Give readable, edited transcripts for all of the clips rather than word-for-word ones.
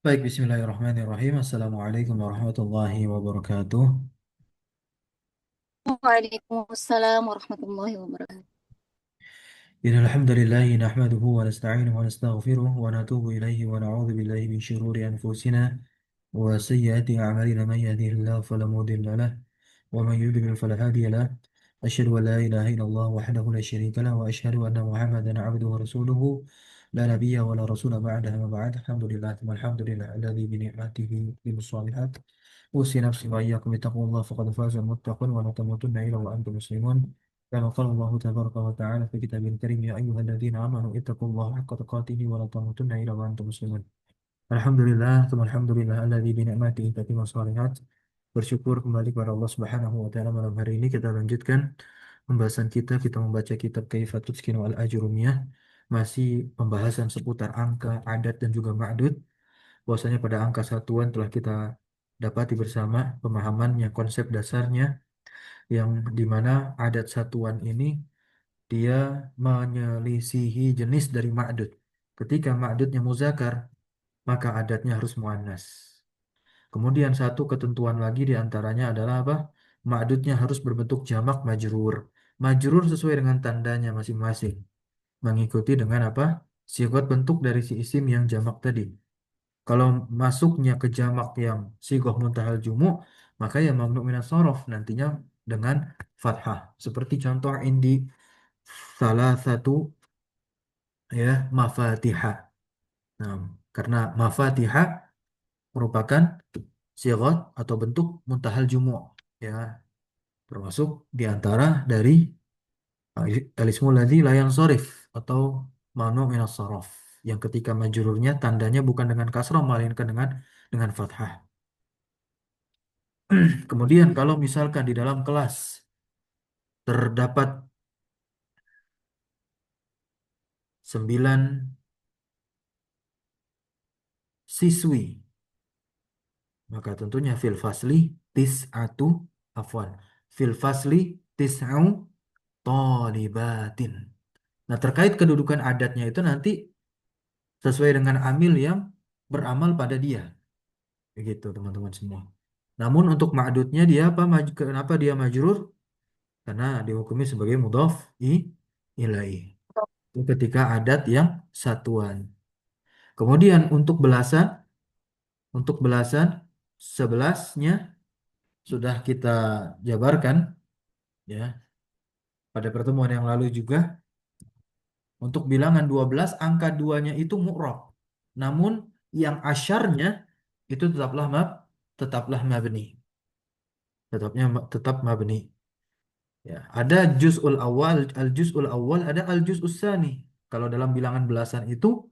Baik, bismillahirrahmanirrahim. Assalamualaikum warahmatullahi wabarakatuh. Waalaikumsalam warahmatullahi wabarakatuh. إن الحمد لله نحمده ونستعينه ونستغفره ونتوب إليه ونعوذ بالله من شرور أنفسنا وسيئات أعمالنا. من يهده الله فلا مضل له ومن يضلل فلا هادي له. أشهد أن لا إله إلا الله وحده لا شريك له وأشهد أن محمدا عبده ورسوله لا نبي ولا رسول بعده. ما بعد، الحمد لله ثم الحمد لله الذي بنعمته تتم الصالحات. أوصي نفسي وإياكم بتقوى الله فقد فاز المتقون ولا تموتن إلا وأنتم مسلمون. كما قال الله تبارك وتعالى في كتابه الكريم: يا أيها الذين آمنوا اتقوا الله حق تقاته ولا تموتن إلا وأنتم مسلمون. Alhamdulillah, tsumma alhamdulillah alladzi bi ni'matihi tatimmu shalihat. Bersyukur kembali kepada Allah Subhanahu wa taala. Malam hari ini kita lanjutkan pembahasan kita membaca kitab Kaifatul Tuskinu al-Ajrumiyah. Masih pembahasan seputar angka, adat dan juga ma'dud. Bahwasanya pada angka satuan telah kita dapati bersama pemahamannya, konsep dasarnya, yang dimana adat satuan ini dia menyelisihi jenis dari ma'dud. Ketika ma'dudnya muzakkar, maka adatnya harus muannas. Kemudian satu ketentuan lagi di antaranya adalah apa? Ma'dudnya harus berbentuk jamak majrur. Majrur sesuai dengan tandanya masing-masing. Mengikuti dengan apa? Sigot bentuk dari si isim yang jamak tadi. Kalau masuknya ke jamak yang sigoh muntahal jumu, maka ya mamnu minas sorof nantinya dengan fathah. Seperti contoh indi salah satu ya mafatihah. Nah, karena mafatihah merupakan sigot atau bentuk muntahal jumu, ya, termasuk diantara dari alismul ladzi la yansharif atau manu minas saraf, yang ketika majrurnya tandanya bukan dengan kasrah melainkan dengan fathah. Kemudian kalau misalkan di dalam kelas terdapat 9 siswi, maka tentunya fil fasli tis'atu afwan fil fasli tis'au talibatin. Nah, terkait kedudukan adatnya itu nanti sesuai dengan amil yang beramal pada dia. Begitu, teman-teman semua. Namun untuk ma'dudnya dia apa? Kenapa dia majrur? Karena dihukumi sebagai mudhaf ilaih. Itu ketika adat yang satuan. Kemudian untuk belasan 11-nya sudah kita jabarkan ya pada pertemuan yang lalu juga. Untuk bilangan 12 angka 2-nya itu mu'rab. Namun yang asyarnya itu tetaplah mabni. Tetap mabni. Ya, ada juz'ul awal, al-juz'ul awal, ada al-juz'us tsani. Kalau dalam bilangan belasan itu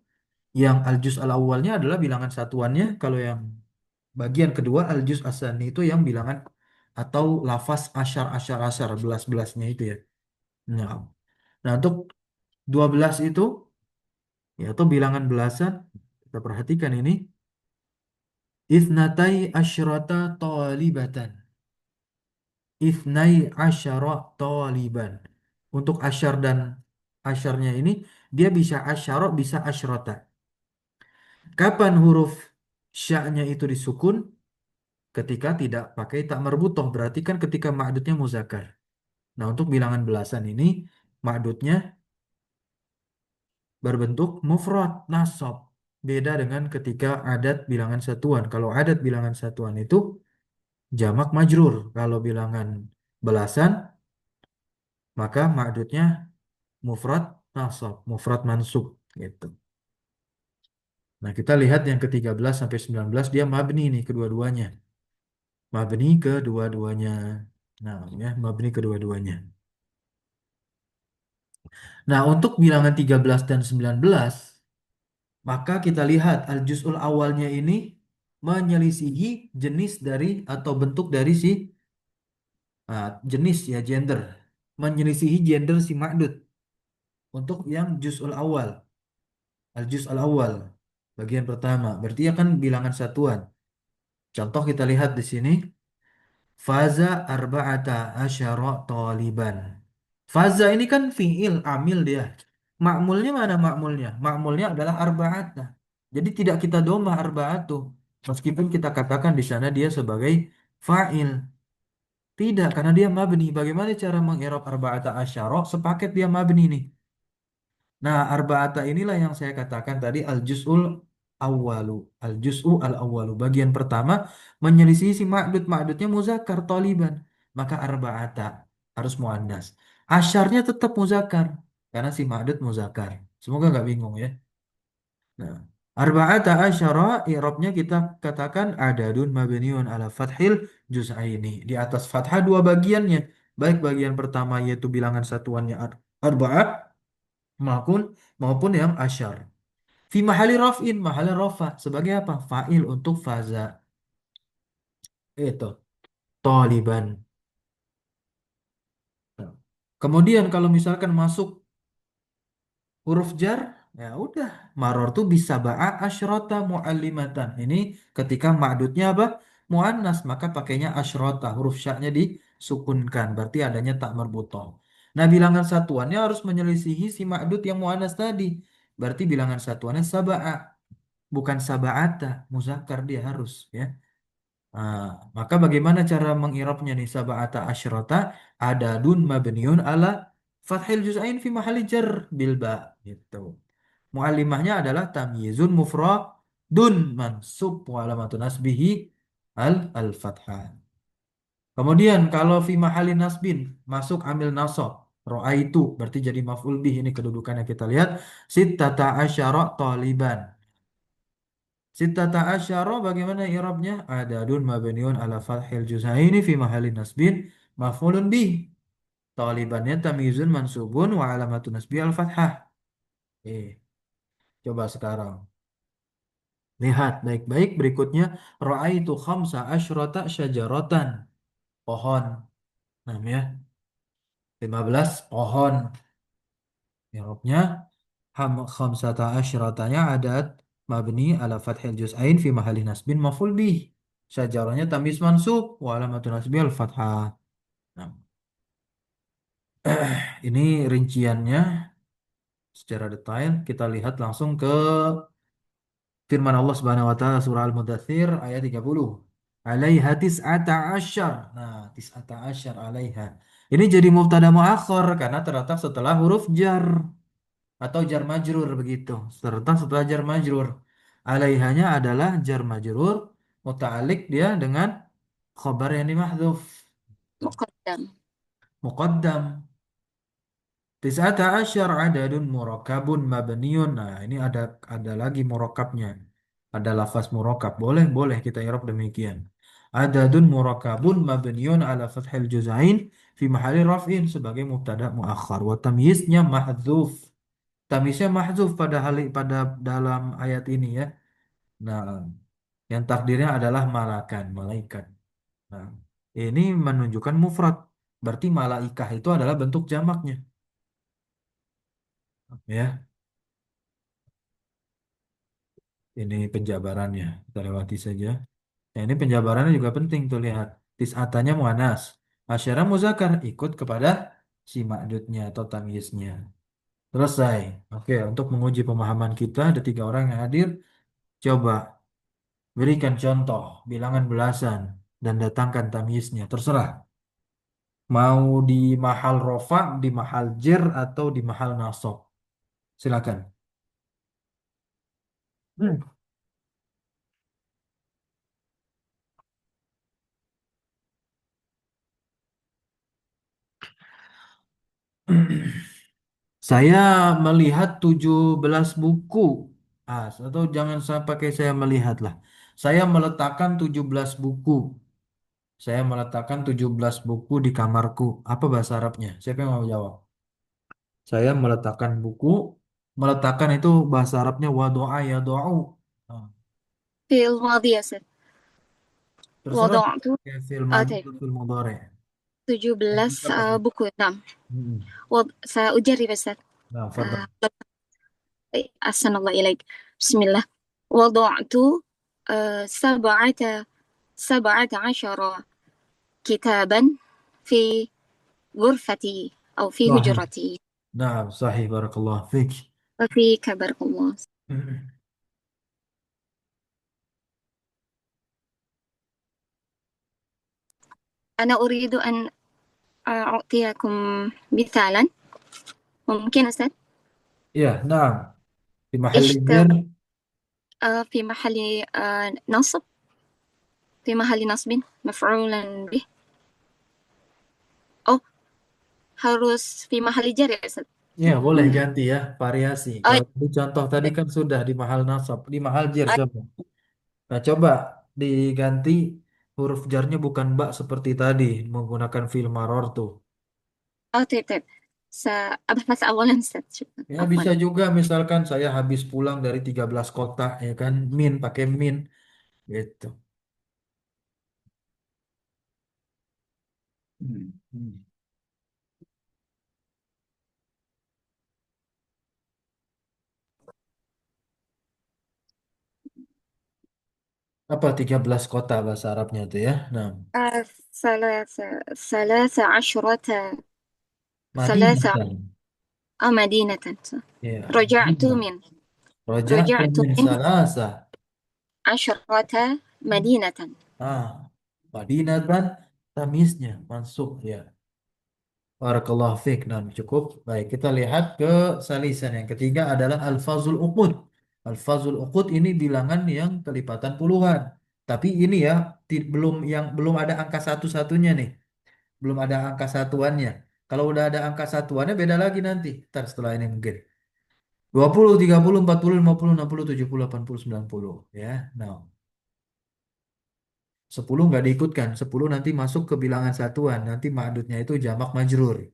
yang al-juz' al-awwalnya adalah bilangan satuannya, kalau yang bagian kedua al-juz' as-tsani itu yang bilangan atau lafaz asyar asyar asyar belas-belasnya itu ya. Nah, nah untuk 12 itu ya atau bilangan belasan, kita perhatikan ini, Itsnatai asyrata talibatan. Itsnai asyara taliban. Untuk asyar dan asyarnya ini dia bisa asyara bisa asyrata. Kapan huruf sya-nya itu disukun? Ketika tidak pakai tak marbutoh, berarti kan ketika ma'dudnya muzakkar. Nah, untuk bilangan belasan ini ma'dudnya berbentuk mufrad nasab. Beda dengan ketika adat bilangan satuan. Kalau adat bilangan satuan itu jamak majrur. Kalau bilangan belasan, maka ma'dudnya mufrad nasab, mufrad mansub gitu. Nah, kita lihat yang ke-13 sampai 19 dia mabni nih kedua-duanya. Mabni kedua-duanya. Nah, ya, mabni kedua-duanya. Nah, untuk bilangan 13 dan 19, maka kita lihat al-juz'ul awalnya ini menyelisihi jenis dari atau bentuk dari si jenis ya gender. Menyelisihi gender si ma'dud untuk yang juz'ul awal. Al-juz' al-awwal, bagian pertama. Berarti ya kan bilangan satuan. Contoh kita lihat di sini. Faza arba'ata asyara taliban. Faza ini kan fi'il, amil dia. Ma'mulnya mana ma'mulnya? Ma'mulnya adalah arba'ata. Jadi tidak kita domah arba'atu. Meskipun kita katakan di sana dia sebagai fa'il. Tidak, karena dia mabni. Bagaimana cara mengi'rab arba'ata asyara? Sepaket dia mabni nih. Nah, arba'ata inilah yang saya katakan tadi al-juz'ul awwalu. Al-juz'u al-awwalu. Bagian pertama menyelisih si ma'dud. Ma'dudnya muzakkar toliban. Maka arba'ata harus muannas. Asyarnya tetap muzakkar. Karena si ma'dud muzakkar. Semoga nggak bingung ya. Nah, arba'ata asyara i'rabnya kita katakan adadun mabniun ala fathil juz'aini. Di atas fathah dua bagiannya. Baik bagian pertama yaitu bilangan satuannya arba'ah maupun maupun yang asyar. Fi mahali raf'in, mahali rafa sebagai apa? Fa'il untuk faza. Itu taliban. Nah, kemudian kalau misalkan masuk huruf jar, ya udah. Maror tuh bisa ba'a asyrota mu'allimatan. Ini ketika ma'dudnya apa? Mu'annas, maka pakainya asyrota. Huruf syaknya disukunkan. Berarti adanya tak merbutoh. Nah, bilangan satuannya harus menyelisihi si ma'dud yang mu'annas tadi. Berarti bilangan satuannya saba'a. Bukan saba'ata. Muzakkar dia harus. Ya. Nah, maka bagaimana cara mengirapnya nih sab'ata asyrata adadun mabniun ala fathil juz'ain fi mahali jar bil ba gitu. Muallimahnya adalah tamyizun mufradun mansub wa alamatun nasbihi al fathah. Kemudian kalau fi mahali nasbin masuk amil nasab itu berarti jadi maf'ul bih ini kedudukannya kita lihat sittata asyara taliban. Sittata asyara bagaimana i'rabnya? Adadun mabniun ala fathil juz'aini fi mahalli nasbin maf'ulun bih. Talibannya tamyizun mansubun wa alamatun nasbi al-fathah. Coba sekarang. Lihat baik-baik berikutnya. Ra'aitu khamsa asyrata syajaratan. Pohon. Namanya 15 pohon. I'rabnya khamsata asyratanya adat mabni ala fathil juz'ain fi mahalli nasbin maf'ul bih. Syajarahnya tamyiz mansub wa alamatun nasbi al-fathah. Nah, ini rinciannya secara detail. Kita lihat langsung ke firman Allah Subhanahu wa taala surah Al-Mudatsir ayat 30. Alaiha tis'ata asyar. Nah, tis'ata asyar alaiha. Ini jadi mubtada muakhir karena terletak setelah huruf jar atau jar majrur begitu. Terletak setelah jar majrur. Alaihanya adalah jar majrur muta'alliq dia dengan khobar yang dimahdhuf. Muqaddam. Muqaddam. Tis'ata asyar adadun murakabun mabniun. Nah, ini ada lagi murakabnya. Ada lafaz murakab. Boleh kita i'rab demikian. Adadun murakabun mabniun ala fathil juz'ain fi mahalli raf'in sebagai mubtada muakhar. Wa tamyiznya mahdzuf. Tamyiznya mahdzuf pada dalam ayat ini ya. Nah, yang takdirnya adalah malakan, malaikat. Nah, ini menunjukkan mufrad. Berarti malaikah itu adalah bentuk jamaknya. Ya. Ini penjabarannya. Kita lewati saja. Nah, ini penjabarannya juga penting tuh lihat. Tis'atanya mu'anas. Asyara muzakkar ikut kepada si ma'dudnya atau tamyiznya. Selesai. Oke, untuk menguji pemahaman kita ada tiga orang yang hadir. Coba berikan contoh bilangan belasan dan datangkan tamyiznya. Terserah. Mau di mahal rofa, di mahal jer atau di mahal nasab. Silakan. Saya melihat 17 buku. Atau jangan saya pakai saya melihat lah. Saya meletakkan 17 buku. Saya meletakkan 17 buku di kamarku. Apa bahasa Arabnya? Siapa yang mau jawab? Saya meletakkan buku. Meletakkan itu bahasa Arabnya wadu'a ya do'u. Nah, في الماضي يا ست. terserah. وضعت Ya, fil madi طيب atau fil mudhari. Yang 17 tetap pakai. buku. نعم. Mm-mm. سأجرب أستاذ. Nah, آه، fadal. أحسن الله إليك. بسم الله. وضعت 17 كتابا في غرفتي أو في Sahih. هجرتي. Nah, sahih barakallah fik. وفيك بارك الله. أنا أريد أن أعطيكم مثالا. ممكن أستاذ؟ Ya, nah, di mahal اشتغل jer. في محل نصب، في محل نصب مفعولا به. أو harus في محل جر يا أستاذ. Ya, boleh ganti ya, variasi. أي Kalau di contoh tadi kan sudah di mahal nasab, di mahal jer coba. Nah, coba diganti huruf jarnya bukan bak seperti tadi, menggunakan fil maror tuh. طيب طيب، سأبحث أولا أستاذ، شكرا، Ya, عفوا. bisa juga misalkan saya habis pulang dari 13 kota, ya kan, min, pakai min, gitu. Hmm. Apa 13 kota bahasa Arabnya tuh ya? Nah, ثلاث عشرة، ثلاث Madinah. مدينة. Ya, رجعت Madinah. من Raja'tu رجعت min من salasa. 10 مدينة. Ah, Madinah kan tamisnya masuk ya. Barakallahu fiik. Nah, cukup. Baik, kita lihat ke salisan yang ketiga adalah al-fazul uqud. Al-fazul uqud ini bilangan yang kelipatan puluhan. Tapi ini ya belum ada angka satu-satunya nih. Belum ada angka satuannya. Kalau udah ada angka satuannya beda lagi nanti. Ntar setelah ini mungkin. 20, 30, 40, 50, 60, 70, 80, 90 ya. Nah, 10 nggak diikutkan. 10 nanti masuk ke bilangan satuan. Nanti ma'dudnya itu jamak majrur.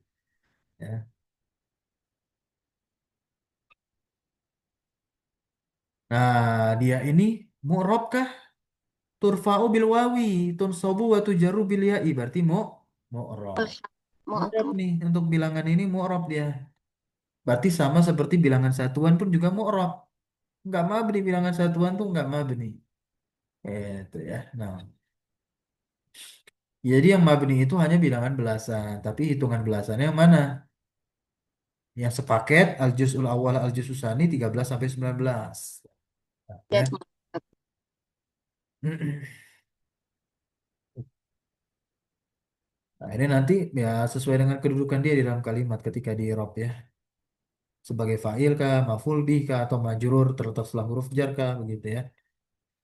Ya. Nah, dia ini mu'rob kah? Turfa'u bil wawi, tunsobu wa tujaru bil ya'i. Berarti mu'rob. Mu'rob nih. Untuk bilangan ini mu'rob dia. Berarti sama seperti bilangan satuan pun juga mu'rob. Nggak mabni bilangan satuan tuh nggak mabni. Itu ya. Nah, jadi yang mabni itu hanya bilangan belasan. Tapi hitungan belasannya yang mana? Yang sepaket al-juz'ul awal al-juz'us tsani 13 sampai 19. Ya. Nah, ini nanti ya sesuai dengan kedudukan dia di dalam kalimat ketika di i'rab ya. Sebagai fa'il kah, maf'ul bih kah, atau majrur terletak setelah huruf jar kah, begitu ya.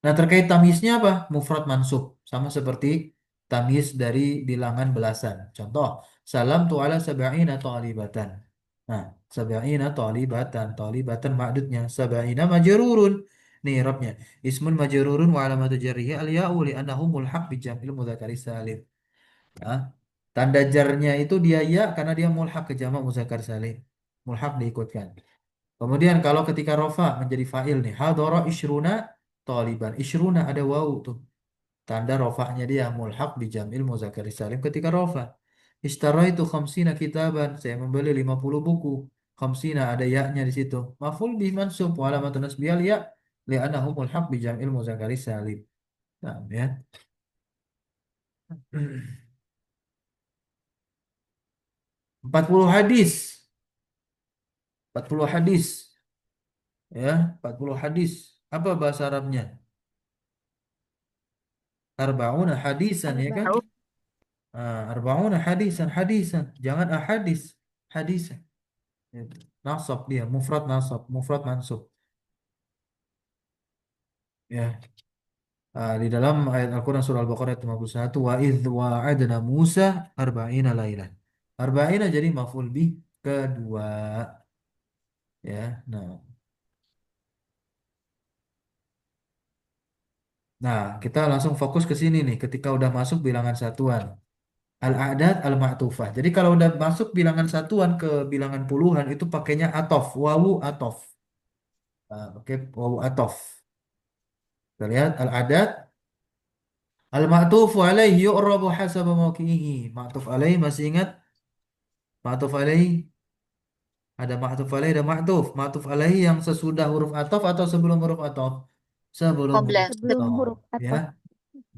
Nah, terkait tamyiznya apa? Mufrad mansub. Sama seperti tamyiz dari bilangan belasan. Contoh, salam tu ala sab'ina ta'libatan. Nah, sab'ina ta'libatan. Ta'libatan ma'dudnya. Sab'ina majrurun. Nih, robnya. Ismun majrurun wa alamatu jarrihi al-ya'u li'annahu mulhaq bi jam'il mudzakkari salim. Nah, tanda jarnya itu dia ya karena dia mulhaq ke jamak muzakkar salim. Mulhaq diikutkan. Kemudian kalau ketika rofa menjadi fa'il nih, hadara isyruna taliban. Isyruna ada wawu tuh. Tanda rofahnya dia mulhaq bi jam'il muzakkar salim ketika rofa. Ishtaraitu khamsina kitaban. Saya membeli 50 buku. Khamsina ada ya-nya di situ. Maf'ul bih mansub wa alamatun nasbiyal ya li'annahu mulhaq bi jam'il muzakkar salim. Nah, ya. 40 hadis. 40 hadis. Ya, 40 hadis. Apa bahasa Arabnya? Arba'una hadisan ya kan? Arba'una hadisan, hadisan. Jangan ahadis, hadisan. Gitu. Nasab dia, mufrad nasab, mufrad mansub. Ya. Di dalam ayat Al-Quran surah Al-Baqarah ayat 51, wa idh wa'adna Musa arba'ina lailah. Arba'ina jadi maf'ul bih kedua. Ya, nah, kita langsung fokus ke sini nih. Ketika udah masuk bilangan satuan. Al-a'dad al-ma'tufah. Jadi kalau udah masuk bilangan satuan ke bilangan puluhan itu pakainya atof, wawu atof. Nah, oke, wawu atof. Kita lihat al-a'dad al-ma'tufu alaihi yu'rabu hasaba mawqi'ihi. Ma'tuf alaihi masih ingat? Ma'tuf alaihi ada ma'tuf alaihi ada ma'tuf. Ma'tuf alaihi yang sesudah huruf atof atau sebelum huruf atof? Sebelum huruf قبل. Sebelum atof, huruf ya. ataf.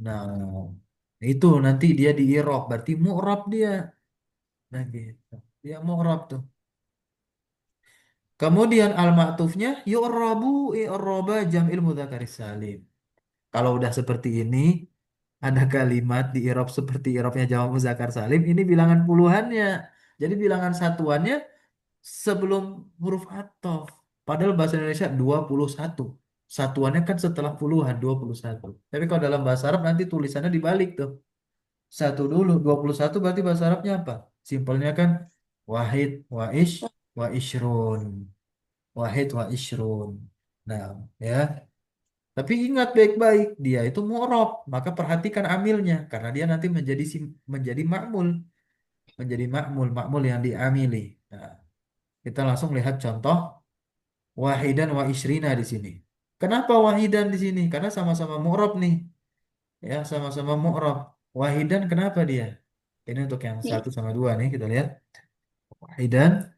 Nah, itu nanti dia di i'rab berarti mu'rab dia. Nah, gitu. Dia mu'rab tuh. Kemudian al-ma'tufnya yu'rabu i'raba jam'il mudzakar salim. Kalau udah seperti ini, ada kalimat di i'rab seperti i'rabnya jamak muzakkar salim, ini bilangan puluhannya. Jadi bilangan satuannya sebelum huruf athof. Padahal bahasa Indonesia 21. Satuannya kan setelah puluhan 21. Tapi kalau dalam bahasa Arab nanti tulisannya dibalik tuh. Satu dulu 21 berarti bahasa Arabnya apa? Simpelnya kan wahid wa ishrun. Wahid wa ishrun. Nah, ya. Tapi ingat baik-baik, dia itu mu'rab, maka perhatikan amilnya karena dia nanti menjadi ma'mul, makmul yang diamili. Nah, kita langsung lihat contoh wahidan wa isrina di sini. Kenapa wahidan di sini? Karena sama-sama mu'rab nih. Ya, sama-sama mu'rab. Wahidan kenapa dia? Ini untuk yang Ya. satu sama dua nih kita lihat. Wahidan.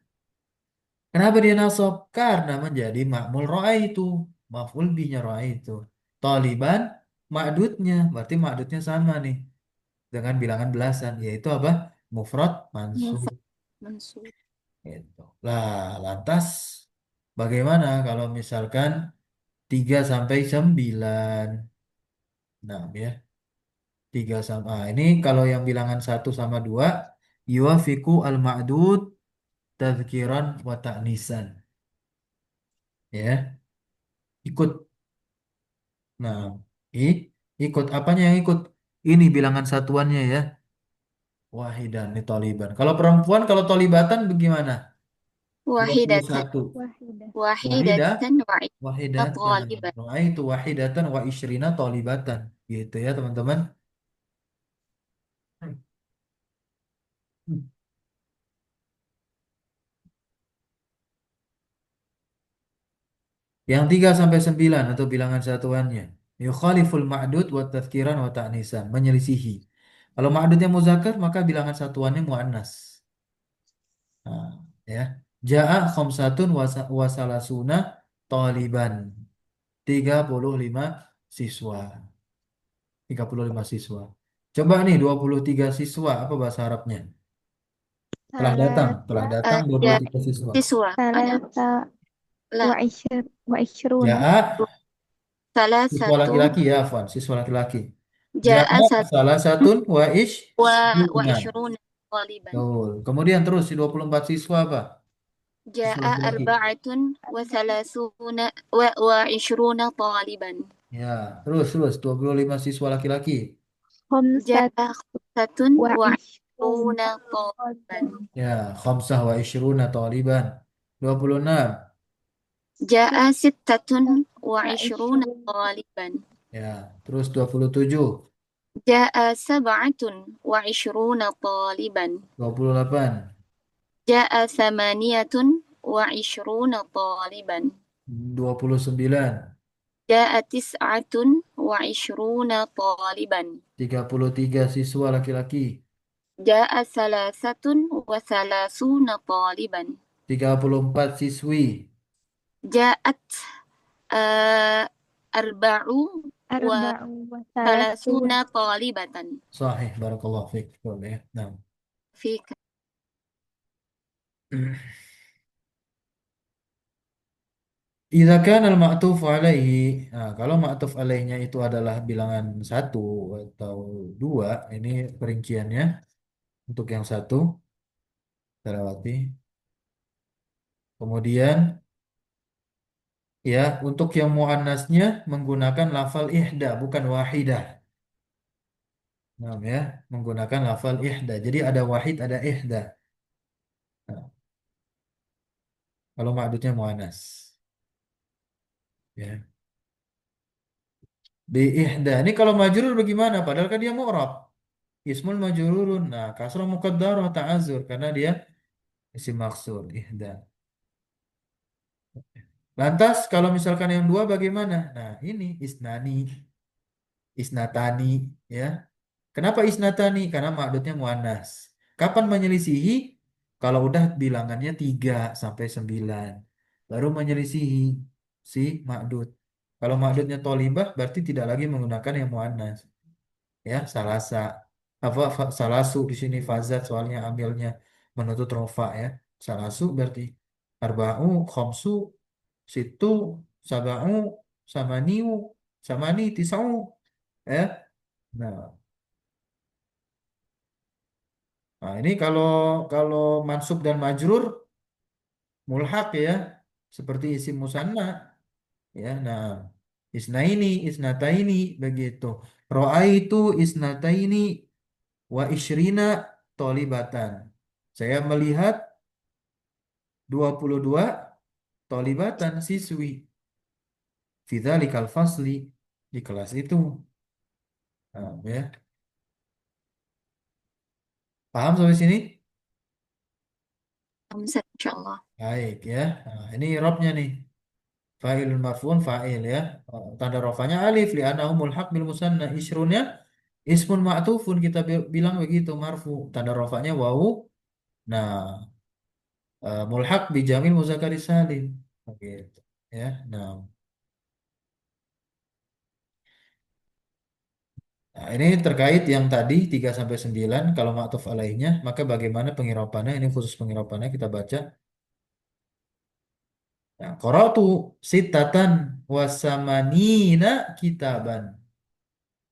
Kenapa dia nasab? Karena menjadi makmul ro'a itu. Maf'ul bihnya ro'a itu. Taliban ma'dudnya. Berarti ma'dudnya sama nih. Dengan bilangan belasan. Yaitu apa? Mufrad mansub. Mufrad mansub. Gitu. Lah, lantas bagaimana kalau misalkan 3 sampai 9? Nah, ya. 3 sama. Ini kalau yang bilangan satu sama 2. Yuafiku al-ma'dud tadhkiran wa ta'nisan. Ya. Ikut. Nah, i, ikut apanya yang ikut? Ini bilangan satuannya ya. Wahidan ini toliban. Kalau perempuan kalau tolibatan bagaimana? Dua puluh Wahidatan. satu. Wahidah. Wahidah, Wahidatan wahidah, wa'idatan jangan. taliban. Nah, itu wahidatan wa isyrina tolibatan. Gitu ya, teman-teman. Yang 3 sampai 9 atau bilangan satuannya. Yukhaliful ma'dud wa tadhkiran wa ta'nisan. Menyelisihi. Kalau ma'dudnya muzakkar maka bilangan satuannya muannas. Nah, ya. Ja'a khamsatun wasalasuna taliban. 35 siswa. 35 siswa. Coba nih 23 siswa. Apa bahasa Arabnya? Telah datang. Telah Salasa datang Ya, 23 siswa. siswa. Ada. salasa La. wa ishruna. Ja'a Salah siswa satu. laki-laki ya, Afwan. Siswa laki-laki. Ja'a Ja'a satu salah satun wa ish wa yuna. ishruna taliban. Betul. Kemudian terus si 24 siswa apa? Siswa Ja'a laki-laki. arba'atun wa thalathuna wa ishruna taliban. Ya, terus 25 siswa laki-laki. Khamsat Ja'a khamsatun wa wa ishruna. ishruna taliban. Ya, khamsah wa ishruna taliban. 26. Ja'a sittatun wa Wa ishruna ishruna. taliban. Ya, terus 27. Ja'a sab'atun wa ishruna taliban. 28. Ja'a thamaniyatun wa ishruna taliban. 29. Ja'a tis'atun wa ishruna taliban. 33 siswa laki-laki. Ja'a thalathatun wa thalathuna taliban. 34 siswi. Ja'at arba'u wa Arba'u wa thalathun. thalathuna talibatan. Sahih, barakallahu fiik. Boleh. Nah. Fika. Idza kana al-ma'tuf alaihi, nah, kalau ma'tuf alaihnya itu adalah bilangan satu atau dua, ini perinciannya untuk yang satu, kita lewati. Kemudian, ya, untuk yang muannasnya menggunakan lafal ihda, bukan wahidah. Nah, ya, menggunakan lafal ihda. Jadi ada wahid, ada ihda. Nah, kalau ma'dudnya muannas. Ya. Di ihda. Ini kalau majrur bagaimana? Padahal kan dia mu'rab. Ismul majrurun. Nah, kasrah muqaddarah ta'azur karena dia isim maksur ihda. Lantas kalau misalkan yang dua bagaimana? Nah, ini isnani, isnatani, ya. Kenapa isnatani? Karena ma'dudnya muannas. Kapan menyelisihi? Kalau udah bilangannya 3 sampai 9. Baru menyelisihi si ma'dud. Kalau ma'dudnya tolibah berarti tidak lagi menggunakan yang muannas. Ya, salasa. Salasu di sini fazat soalnya ambilnya menuntut rofa ya. Salasu berarti arba'u, khamsu, situ, saba'u, samaniu, samani, tis'u. Ya. Nah. Nah, ini kalau mansub dan majrur mulhaq ya, seperti isim musanna ya. Nah, isnaini, isnataini begitu. Ro'aitu isnataini wa isyrina tolibatan. Saya melihat 22 tolibatan siswi. Fidzalikal fasli di kelas itu. Nah, ya. Paham sampai sini? Ustaz, insyaallah. Baik ya. Nah, ini robnya nih. Fa'ilun marfu'un fa'il ya. Tanda rofanya alif li'annahu mulhaq bil musanna. Isrunnya ismun ma'tufun kita bilang begitu marfu. Tanda rofanya wawu. Nah, mulhaq bi jamil muzakkar salim. Begitu ya. Nah, ini terkait yang tadi 3 sampai 9 kalau ma'tuf alaihnya, maka bagaimana pengirapannya? Ini khusus pengirapannya kita baca. Nah, qara'tu sittatan wasamanina kitaban.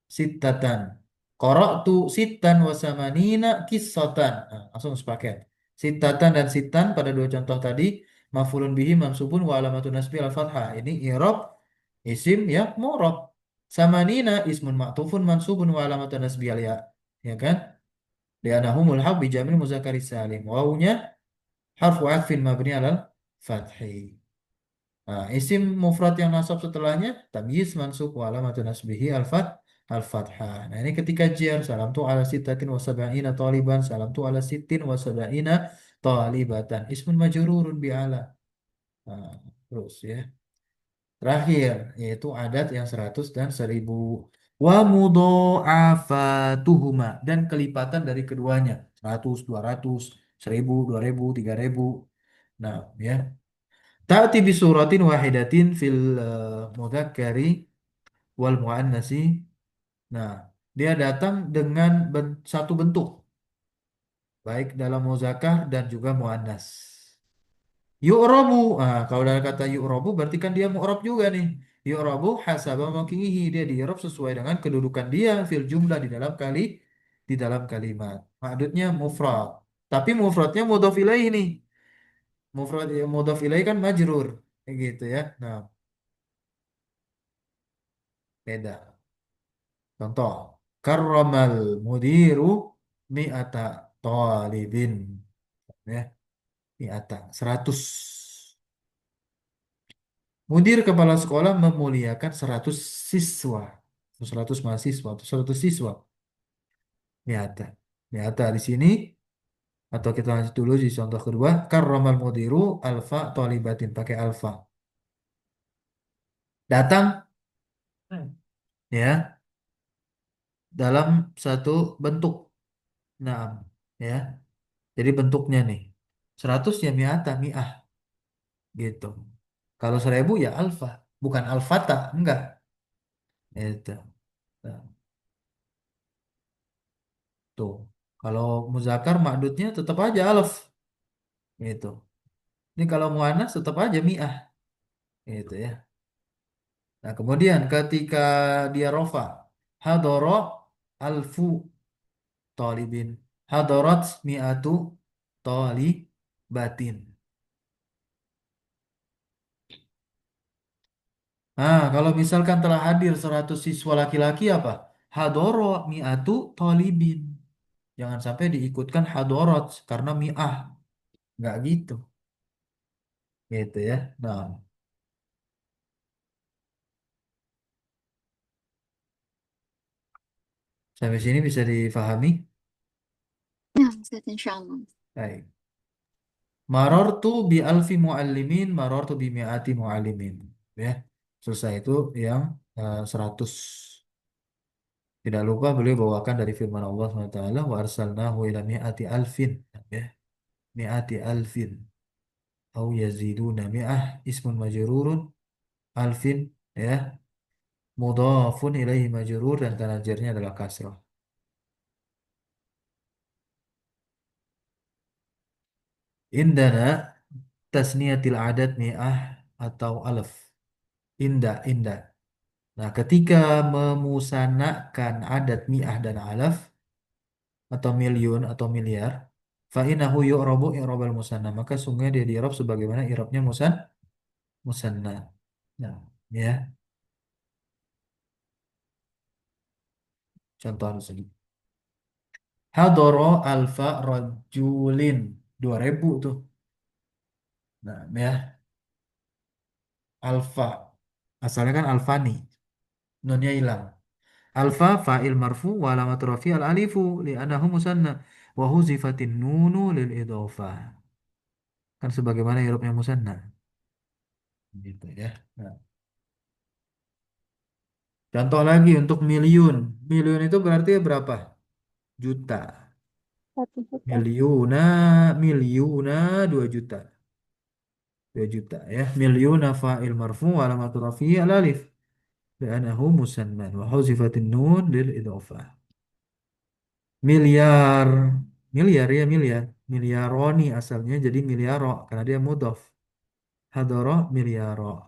Sittatan. Qara'tu sittan wasamanina qissatan. Nah, langsung sepaket. Sittatan dan sittan pada dua contoh tadi maf'ulun bihi mansubun wa alamatun nasbi al-fathah. Ini i'rab isim ya mu'rab. Samanina ismun ma'tufun mansubun wa alamatun nasbi al-ya. Ya kan? Li'annahu mulhaq bi jamil muzakkar salim. Wawunya harfu 'athfin mabni alal fathi. Nah, isim mufrad yang nasab setelahnya tamyiz mansub wa alamatu nasbihi al-fathah. Nah, ini ketika jar salam tu ala sittatin wa sab'ina taliban, salam tu ala sittin wa sab'ina talibatan. Ismun majrurun bi ala. Nah, terus ya. Terakhir yaitu adat yang 100 dan 1000. Wa mudha'afatuhuma dan kelipatan dari keduanya. 100, 200, 1000, 2000, 3000. Nah, ya. Ta'ti bi suratin wahidatin fil mudzakkari wal muannasi. Nah, dia datang dengan satu bentuk, baik dalam muzakkar dan juga muannas. Yu'rabu. Nah, kalau dari kata yu'rabu berarti kan dia mu'rab juga nih. Yu'rabu hasaba mauqi'ihi. Dia di'rab sesuai dengan kedudukan dia fil jumlah di dalam kalimat. Maksudnya mufrad. Tapi mufradnya mudhof ilaih nih. Mufrad mudhof ilaih kan majrur. Kayak gitu ya. Nah, beda. Contoh, karramal mudiru mi'ata talibin. Ya, mi'ata, 100. Mudir kepala sekolah memuliakan 100 siswa. Atau 100 mahasiswa, atau 100 siswa. Mi'ata. Mi'ata di sini, atau kita lanjut dulu di contoh kedua. Karramal mudiru alfa talibatin. Pakai alfa. Datang, ya, dalam satu bentuk. Nah, ya. Jadi bentuknya nih. 100 ya mi'ata, mi'ah. Gitu. Kalau 1000 ya alfa, bukan alfata, enggak. Itu. Nah, tuh. Kalau muzakkar ma'dudnya tetap aja alf. Gitu. Ini kalau muannas tetap aja mi'ah. Gitu ya. Nah, kemudian ketika dia rofa, hadoro alfu talibin. Hadorat mi'atu talibatin. Nah, kalau misalkan telah hadir 100 siswa laki-laki apa? Hadoro mi'atu talibin. Jangan sampai diikutkan hadorot karena mi'ah. Nggak gitu. Gitu ya. Nah, sampai sini bisa difahami? Ya, Ustaz, insyaallah. Baik. Marortu bi alfi muallimin, marortu bi mi'ati muallimin. Ya. Selesai itu yang 100. Tidak lupa beliau bawakan dari firman Allah SWT. Wa arsalnahu ila mi'ati alfin. Ya. Mi'ati alfin. Au yaziduna mi'ah ismun majrurun alfin. Ya. Mudhafun ilaihi majrur dan tanajernya adalah kasrah. Indana tasniyatil adat mi'ah atau alaf. Indah, indah. Nah, ketika memusanakan adat mi'ah dan alaf, atau milyun atau miliar, fa innahu yu'rabu i'rabal musanna, maka sungguhnya dia di'rab sebagaimana i'rabnya musanna. Nah, ya, contoh di sini. Hadoro alfa rajulin. 2000 tuh. Nah, ya, alfa. Asalnya kan alfani. Nunnya hilang. Alfa fa'il marfu wa alamat rafi al alifu li'annahu musanna wa huzifatin nunu lil idhofah. Kan sebagaimana i'rabnya musanna. Gitu ya. Nah, contoh lagi untuk milyun. Milyun itu berarti berapa? Juta. 1 juta. Milyuna, milyuna 2 juta. 2 juta ya. Milyuna fa'il marfu wa alamat rafi al alif. لأنه مسنن وحذفت النون للإضافة miliar miliar ya miliar miliaroni asalnya jadi miliaro karena dia mudhaf hadoro miliaro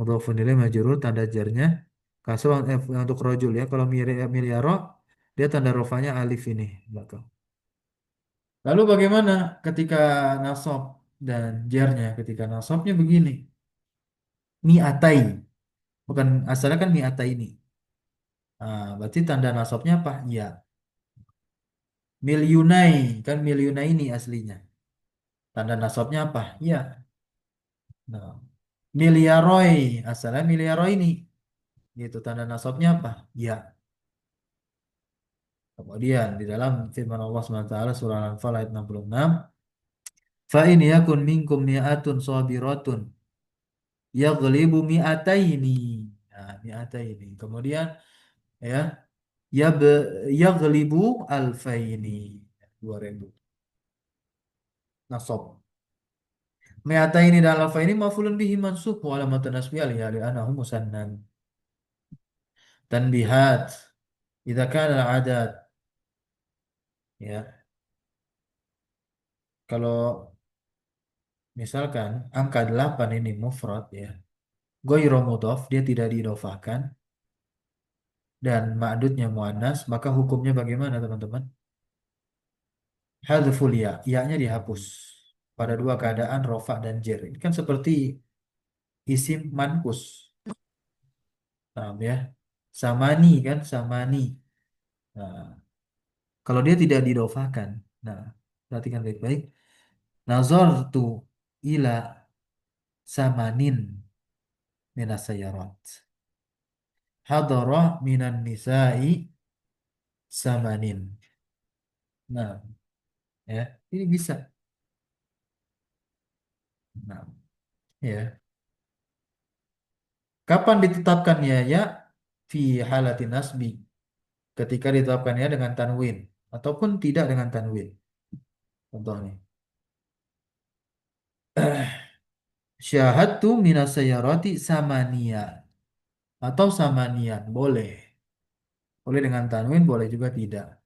mudhafun ilaih majrur tanda jarnya kasro untuk rojul ya kalau miliaro dia tanda rofanya alif ini belakang. Lalu bagaimana ketika nasab dan jarnya ketika nasabnya begini mi'atai bukan asalnya kan mi'atai ini. Berarti tanda nasabnya apa ya. Milyunai, kan milyunai ini aslinya. Tanda nasabnya apa? Ya. Nah. Miliaroi, asalnya miliaroi ini. Gitu, tanda nasabnya apa? Ya. Kemudian di dalam firman Allah SWT surah Al-Anfal ayat 66, fa in yakun minkum mi'atun sabiratun yaghlibu mi'ataini. Nah, mi'ataini. Kemudian ya, yab yaghlibu alfaini. 2000. Nasab. Me'ata ini dan alfa ini mafulun bihi mansub wa alamatun nasbi aliyah li'anahu musannan. Tanbihat. Idza kana al-adad. Ya. Kalau misalkan angka 8 ini mufrad ya. Ghairu mudhaf, dia tidak diidhofahkan dan ma'dudnya muannas, maka hukumnya bagaimana teman-teman? Hadzful ya, ya-nya dihapus pada dua keadaan rofa dan jer. Ini kan seperti isim mankus. Paham ya? Samani kan, samani. Nah, kalau dia tidak didofakan, nah, perhatikan baik-baik. Nazartu ila samanin minas sayarat. Hadara minan nisa'i samanin. Nah, ya, ini bisa. Nah, ya. Kapan ditetapkan ya fi halatin nasbi? Ketika ditetapkannya dengan tanwin ataupun tidak dengan tanwin. Contohnya. Syahadtu minas sayarati samania atau samanian boleh. Boleh dengan tanwin, boleh juga tidak.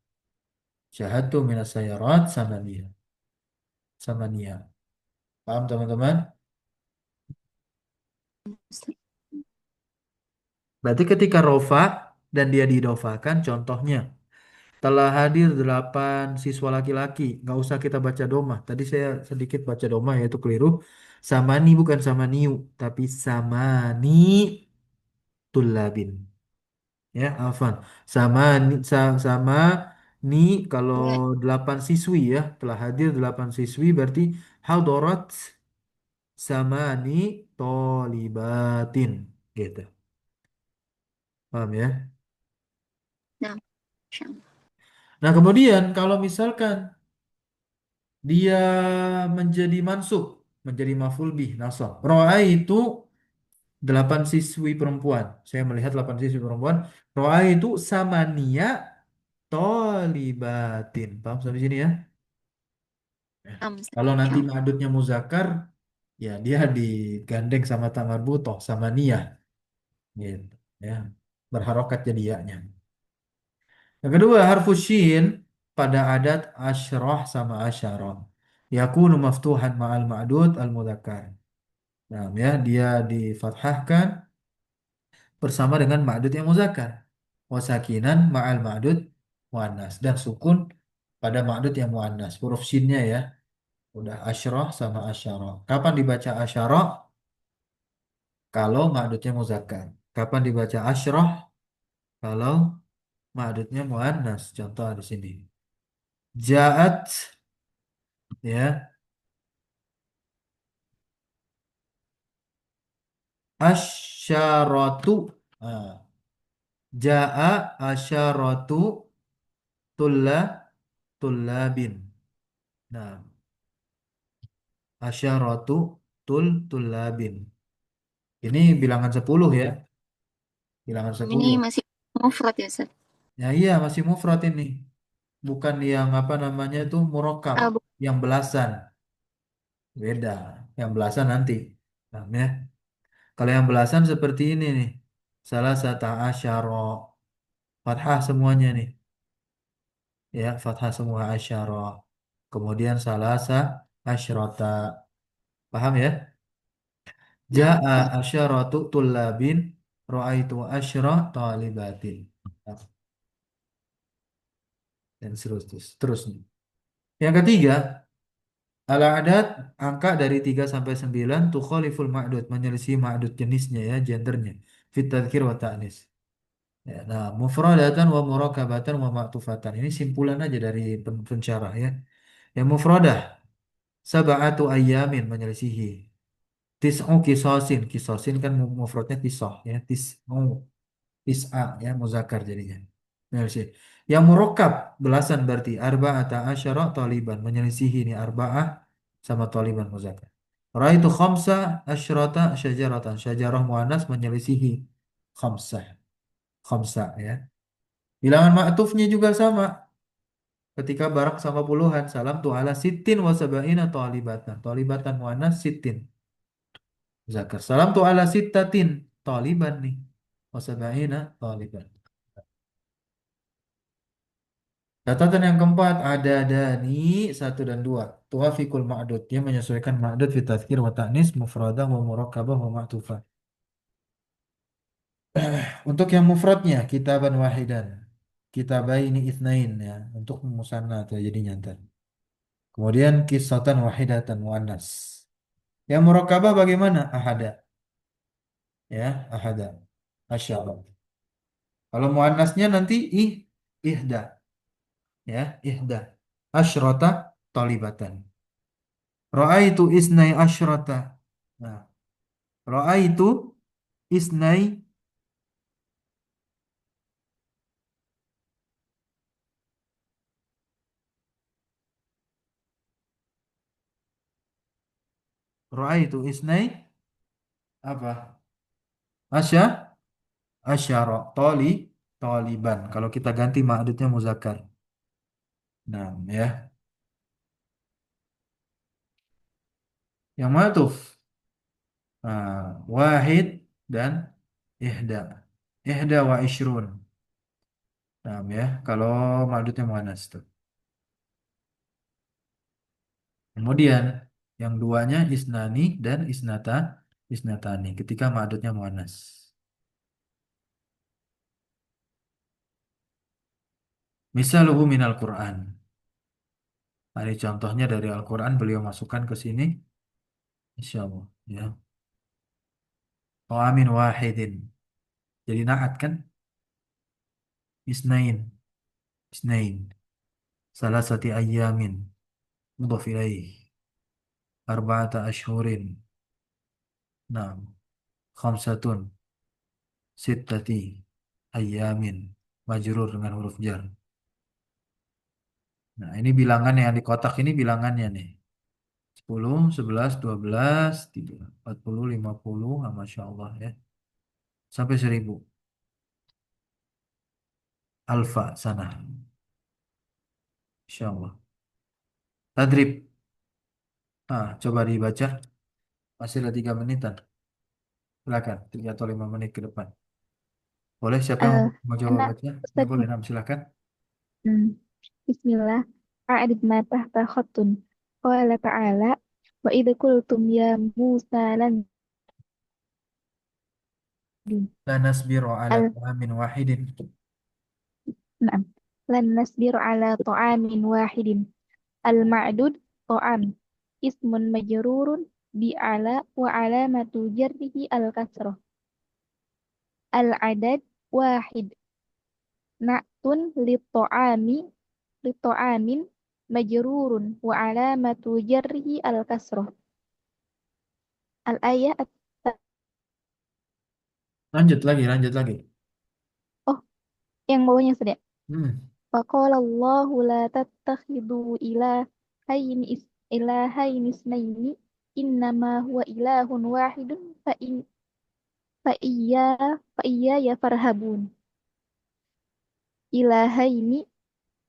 Syahadtu minas sayarat samania. Samania. Paham teman-teman? Berarti ketika rofa dan dia didofakan, contohnya telah hadir 8 siswa laki-laki. Nggak usah kita baca doma. Tadi saya sedikit baca doma yaitu keliru. Samani bukan samaniu, tapi samani tulabin. Ya, Afan. Sama ni kalau Ya, 8 siswi ya, telah hadir 8 siswi berarti hadarat samani tolibatin gitu. Paham ya? nah, Masya Allah. Nah, kemudian kalau misalkan dia menjadi mansub, menjadi maf'ul bih nasab. Ro'a itu 8 siswi perempuan. Saya melihat 8 siswi perempuan. Ro'a itu samania tolibatin. Paham sampai sini ya? Ustaz, Kalau Masya nanti Allah. ma'adudnya muzakkar, ya dia digandeng sama tamar butoh, sama niyah. Gitu. Ya. Berharokat jadi ya-nya. Yang kedua, harfu syin pada adat asyrah sama asyarah. Yakunu maftuhan ma'al ma'dud al-mudzakkar. Nah, ya, dia difathahkan bersama dengan ma'dud yang muzakkar. Wasakinan ma'al ma'dud muannas dan sukun pada ma'dud yang muannas. Huruf shinnya ya. Udah asyroh sama asyara. Kapan dibaca asyara? Kalau ma'dudnya muzakkar. Kapan dibaca asyroh? Kalau ma'dudnya muannas. Contoh di sini. Ja'at ya asyaratu. Nah, ja'a asyaratu tulla tullabin. Nah, asyaratu tullabin. Ini bilangan 10 ya. Bilangan Ini 10. masih mufrad ya, Ustaz? Ya iya masih mufrad ini. Bukan yang apa namanya itu murakkab, Ah, yang belasan. Beda. Yang belasan nanti. Paham ya? Kalau yang belasan seperti ini nih. Salah satu asyara. Fathah semuanya nih. Ya, fathah semua asyara. Kemudian salasa asyrata. Paham ya? nah, Ja'a paham. asyaratu tullabin ra'aitu asyra talibatin. Nah, dan terus nih. Yang ketiga, al-adat angka dari 3 sampai 9 tukhaliful ma'dud menyelisih ma'dud jenisnya ya, gendernya. Fit tadhkir wa ta'nis. Ya, nah, mufradatan wa murakabatan wa ma'tufatan. Ini simpulan aja dari pensyarah ya. Yang mufradah sab'atu ayyamin menyelisihi. Tis'u kisosin. Kisosin kan mufradnya tisoh ya. Tis'u. Tis'a ya muzakkar jadinya. Menyelisihi. Yang murakkab belasan berarti arba'ata asyara taliban menyelisihi ini arba'ah sama taliban muzakkar. Raitu khamsa asyrata syajaratan. Syajarah muannas menyelisihi khamsah. Khamsa ya. Bilangan ma'tufnya juga sama. Ketika barang sama puluhan, salam tu ala sitin wa sab'ina talibatan. Talibatan muannas sitin. Zakar. Salam tu ala sittatin. Taliban nih. Wa sab'ina taliban. Catatan yang keempat, ada dani satu dan dua. Tuafikul ma'dud. Dia menyesuaikan ma'dud fi tadhkir wa ta'nis mufradah wa murakkabah wa ma'tufah. Untuk yang mufradnya, kitaban wahidan. Kitabaini itsnain ya. Untuk musanna atau jadi nyantar. Kemudian kisatan wahidatan muannas. Yang murakkabah bagaimana? Ahada. Ya, ahada. Masya Allah. Kalau muannasnya nanti ihda. Ya, ihda. Asyrata talibatan. Ra'aitu isnai asyrata. Nah, ra'aitu isnai ra'aitu isnai apa? Asya asyara taliban. Kalau kita ganti ma'dudnya muzakkar. Nah, ya. Yang ma'tuf. Nah, wahid dan ihda. Ihda wa ishrun. Nah, ya. Kalau ma'dudnya muannas tuh. Kemudian yang duanya isnani dan isnatani ketika ma'dudnya muannas. Misaluhu minal Qur'an. Nah, ini contohnya dari Al-Quran beliau masukkan ke sini. Insya Allah. Ya. Amin wahidin. Jadi naat kan? Isnain. Isnain. Salah satu ayyamin. Mudhaf ilaih. Arba'ata ashhurin. Naam. Khamsatun. Sittati. Ayyamin. Majrur dengan huruf jar. Nah, ini bilangan yang di kotak ini bilangannya nih. 10, 11, 12, 3, 40, 50. Nah, Masya Allah ya. Sampai 1000. Alfa sana. Insya Allah. Tadrib. Ah, coba dibaca. Masih ada 3 menitan. Silakan. 3 atau 5 menit ke depan. Boleh siapa yang Eh, mau coba Enak, baca? Ya Ustaz. boleh, Nam. Silakan. Hmm. Bismillah. A'adid ma tahta khattun. Qala ta'ala. Wa idh qultum ya Musa lan La nasbiru ala al ta'amin wahidin. na'am. lan nasbiru ala ta'amin wahidin. Al-ma'dud ta'am. Ismun majrurun bi ala wa alamatu jarrihi al-kasrah. Al-adad wahid. Na'tun li ta'amin majrurun wa alamatu jarrihi al-kasrah. Al-ayah Lanjut lagi. oh, yang bawahnya sudah. Hmm. Faqala Allahu la tattakhidu ilahaini isnaini innama huwa ilahun wahidun fa iya ya farhabun. Ilahaini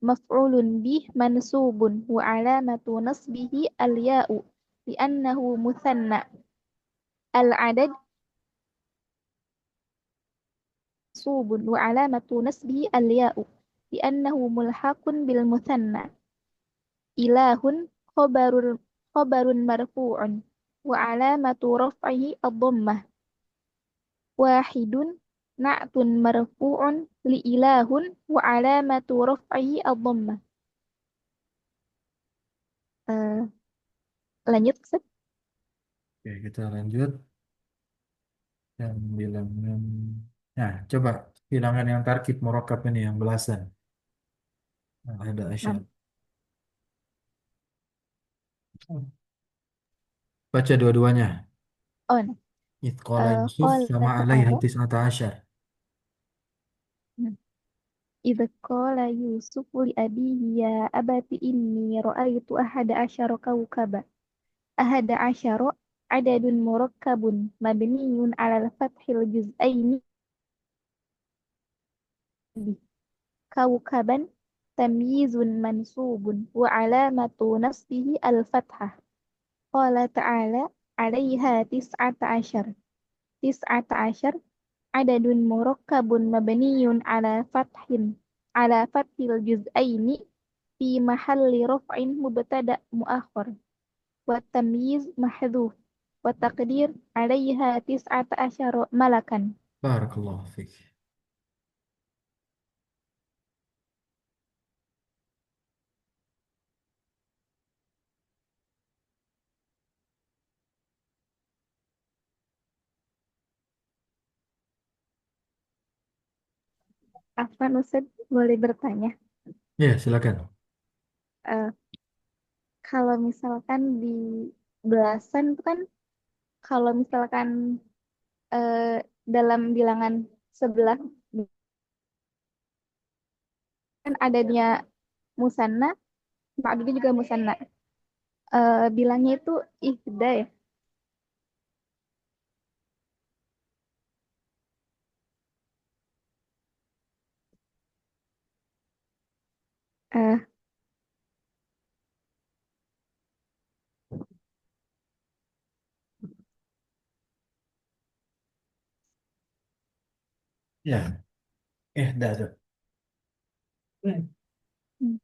maf'ulun bih mansubun wa alamatu nasbihi al-ya'u li'annahu muthanna. Al-adad mansubun wa alamatu nasbihi al-ya'u li'annahu mulhaqun bil muthanna. Ilahun khobarun marfu'un wa alamatu raf'ihi ad-dhammah. Wahidun na'tun marfu'un li ilahun wa alamatu raf'ihi ad-dhammah. Eh, lanjut Ustaz. Oke, kita lanjut. Yang bilangan. Nah, coba bilangan yang tarkib murakkab ini yang belasan. Nah, ada Aisyah. Nah, Baca dua-duanya. oh, nah. Idh qala Yusuf Qala sama alaiha ta'ala. tis'ata asyar. Nah, idza qala Yusuf li abihi ya abati inni ra'aitu ahada asyara adadun murakkabun mabniyun 'alal fathil juz'aini kawkaban tamyizun mansubun wa 'alamatu nasbihi al-fathah. Qala ta'ala 'alaiha tis'ata asyar adadun murakkabun mabniyun 'ala fathil juz'aini fi mahalli raf'in mubtada muakhar wa tamyiz mahdhuf wa taqdir 'alaiha tis'ata asyara malakan. Barakallahu fiik. Afwan Ustaz, boleh bertanya? Ya, silakan. Eh, kalau misalkan di belasan itu kan kalau misalkan eh, dalam bilangan 11 kan adanya musanna, ma'dudnya juga musanna. Bilangnya itu ihda ya. Eh, Ya, dah tuh. Hmm. hmm,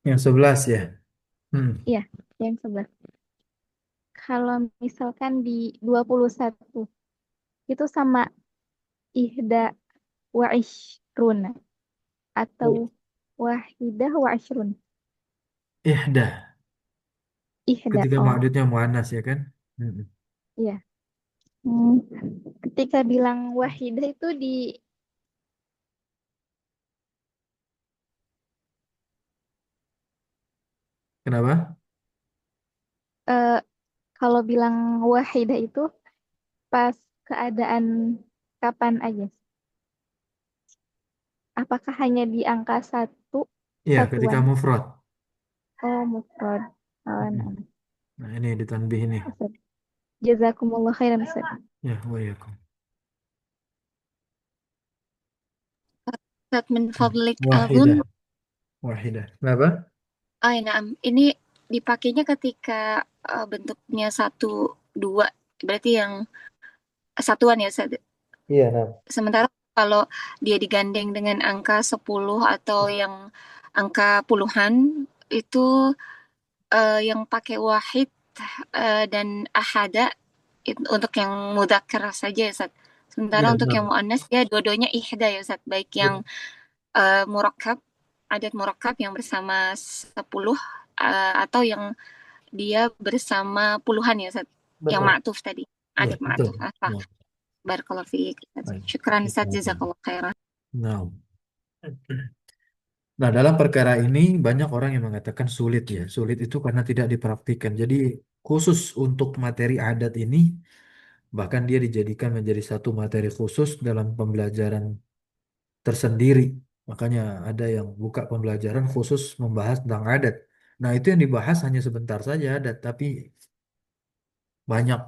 Yang 11 ya. Hmm. iya, yang 11. Kalau misalkan di 21 itu sama ihda wa ishruna atau wahidah wa ishrun. Ihda. Ihda, Ketika oh ma'dudnya muannas ya kan? Hmm. iya. Hmm, ketika bilang wahidah itu di Kenapa? eh, kalau bilang wahidah itu pas keadaan kapan aja? Apakah hanya di angka Iya, ketika satuan? mufrad. Oh, mufrad. Oh, Hmm. nah, Nah, ini ditanbih ini. Ustaz. Jazakumullah khairan, Ustaz. Ya, wa iyakum. Ustaz min Hmm. fadlik azun. Wahidah. Wahidah. Kenapa? Ah, naam. Ini dipakainya ketika bentuknya satu, dua. Berarti yang satuan ya, Ustaz. Iya, nah. Sementara kalau dia digandeng dengan angka 10 atau yang angka puluhan, itu yang pakai wahid dan ahada untuk yang mudzakkar saja ya Ustaz. Sementara Iya, untuk nah. yang muannas ya dua-duanya ihda ya Ustaz. Baik yang murakkab, adat murakkab yang bersama 10 atau yang dia bersama puluhan ya Ustaz. Yang Betul. ma'tuf tadi. Iya, Adat betul. ma'tuf. Nah, Barakallahu fiik. baik. Syukran Ustaz, Oke. jazakallahu khairan. Nah, nah, dalam perkara ini banyak orang yang mengatakan sulit ya. Sulit itu karena tidak dipraktikkan. Jadi khusus untuk materi adat ini, bahkan dia dijadikan menjadi satu materi khusus dalam pembelajaran tersendiri. Makanya ada yang buka pembelajaran khusus membahas tentang adat. Nah, itu yang dibahas hanya sebentar saja adat, tapi banyak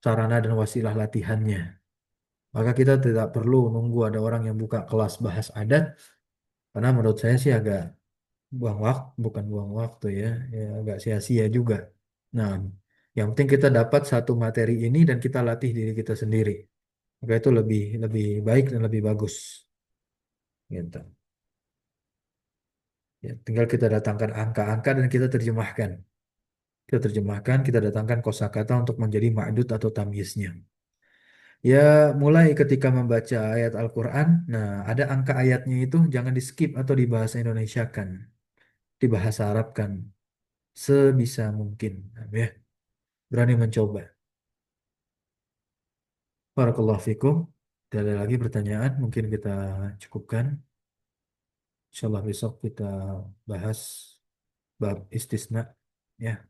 sarana dan wasilah latihannya. Maka kita tidak perlu nunggu ada orang yang buka kelas bahas adat, karena menurut saya sih agak buang waktu, bukan buang waktu ya, ya agak sia-sia juga. Nah, yang penting kita dapat satu materi ini dan kita latih diri kita sendiri. Maka itu lebih lebih baik dan lebih bagus. Gitu. Ya, tinggal kita datangkan angka-angka dan kita terjemahkan. Kita terjemahkan, kita datangkan kosakata untuk menjadi ma'dud atau tamyiznya. Ya, mulai ketika membaca ayat Al-Quran, nah ada angka ayatnya itu jangan di skip atau dibahasa Indonesiakan, dibahasa Arabkan sebisa mungkin. Ya, berani mencoba. Barakallahu fikum. Tidak ada lagi pertanyaan, mungkin kita cukupkan. Insyaallah besok kita bahas bab istisna. Ya.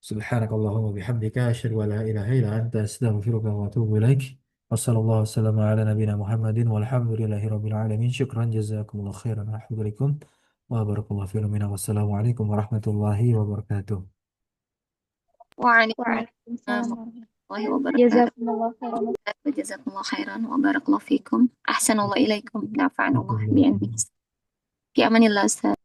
Subhanakallahumma bihamdika asyhadu an la ilaha illa anta astaghfiruka wa atubu ilaik. Wassallallahu wasallam ala nabiyina Muhammadin walhamdulillahi rabbil alamin. Syukran jazakumullah khairan. Alhamdulillah. Wa barakallahu fiikum. Wassalamualaikum warahmatullahi wabarakatuh. Waalaikumsalam Waalaikumsalam warahmatullahi wabarakatuh. Jazakumullah khairan. Jazakumullah khairan wa barakallahu fikum. Ahsanallahu ilaikum. Nafa'anallah bi'ilmihi. Fi amanillah Ustaz.